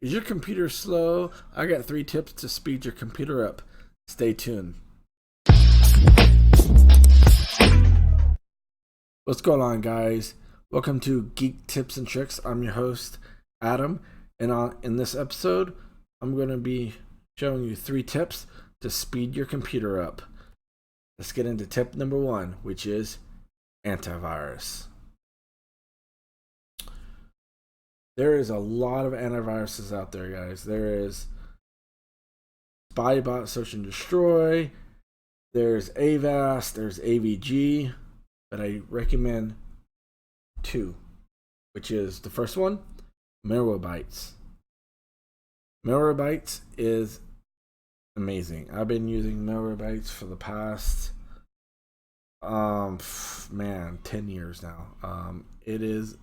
Is your computer slow? I got 3 tips to speed your computer up. Stay tuned. What's going on, guys? Welcome to Geek Tips and Tricks. I'm your host, Adam, and in this episode, I'm going to be showing you 3 tips to speed your computer up. Let's get into tip number 1, which is antivirus. There is a lot of antiviruses out there, guys. There is Spybot Search and Destroy, there's Avast, there's AVG, but I recommend 2, which is the first one, Malwarebytes. Malwarebytes is amazing. I've been using Malwarebytes for the past 10 years now. It is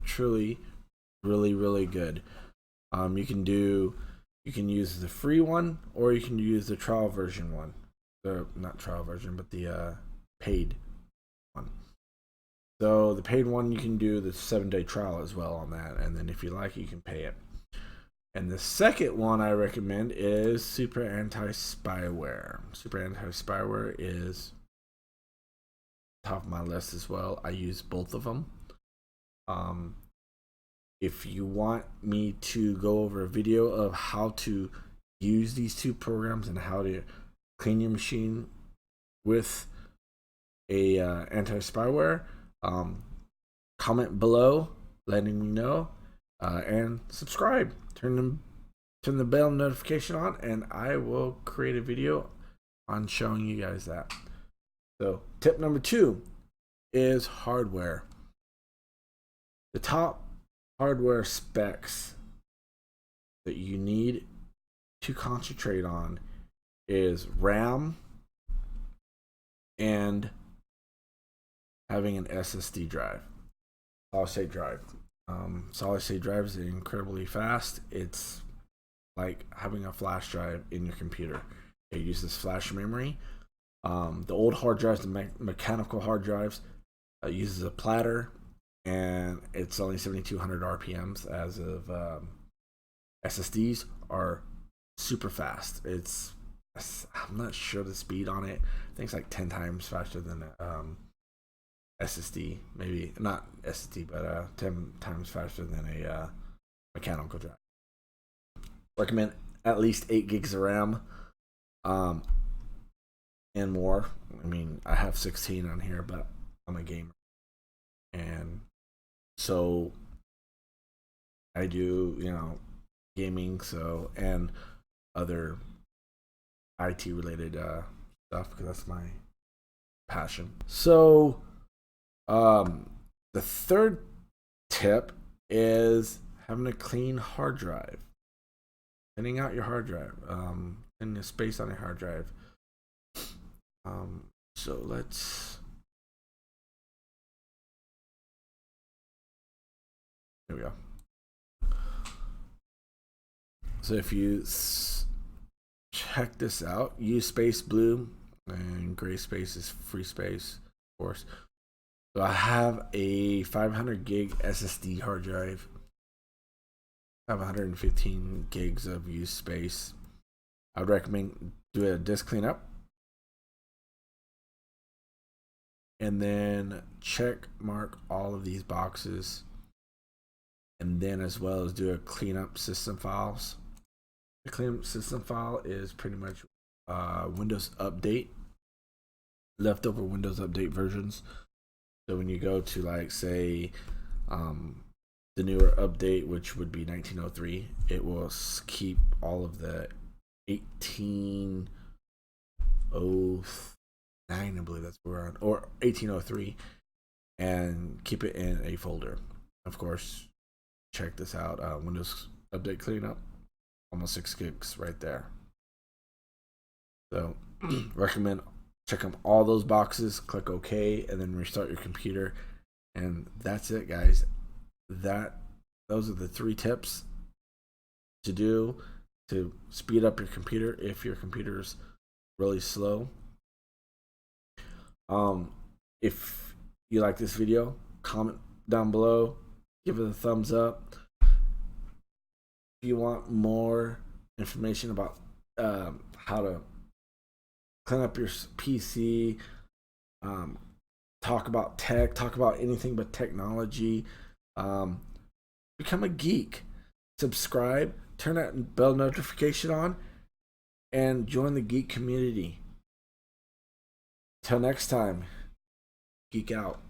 truly really good. You can use the free one, or you can use the trial version one. The not trial version, but the paid one. So the paid one, you can do the 7-day trial as well on that, and then if you like, you can pay it. And the second one I recommend is Super Anti-Spyware. Super Anti-Spyware is top of my list as well. I use both of them. If you want me to go over a video of how to use these 2 programs and how to clean your machine with a anti-spyware, comment below letting me know, and subscribe. Turn the bell notification on, and I will create a video on showing you guys that. So tip number 2 is hardware. The top hardware specs that you need to concentrate on is RAM and having an SSD drive, solid state drive. Solid state drive is incredibly fast. It's like having a flash drive in your computer. It uses flash memory. The old hard drives, the mechanical hard drives, uses a platter, and it's only 7,200 RPMs. As of SSDs are super fast. I'm not sure the speed on it. I think it's like 10 times faster than SSD. Maybe not SSD, but 10 times faster than a mechanical drive. Recommend at least 8 gigs of RAM, and more. I mean, I have 16 on here, but I'm a gamer, and so I do, gaming, so, and other IT related stuff, because that's my passion. So the third tip is having a clean hard drive. Cleaning out your hard drive, cleaning the space on your hard drive. So here we go. So if you check this out, use space blue, and gray space is free space, of course. So I have a 500 gig SSD hard drive. I have 115 gigs of used space. I would recommend do a disk cleanup, and then check mark all of these boxes, and then as well as do a cleanup system files. The cleanup system file is pretty much Windows Update, leftover Windows Update versions. So when you go to, like, say, the newer update, which would be 1903, it will keep all of the 1809, I believe that's where we're on, or 1803, and keep it in a folder. Of course, check this out, Windows Update Cleanup, almost 6 gigs right there. So recommend checking all those boxes, click OK, and then restart your computer, and that's it, guys. Those are the 3 tips to do to speed up your computer if your computer's really slow. If you like this video, comment down below, give it a thumbs up, If you want more information about how to clean up your PC, um, talk about tech, talk about anything but technology, um, become a geek. Subscribe, turn that bell notification on, and join the geek community. Till next time, geek out.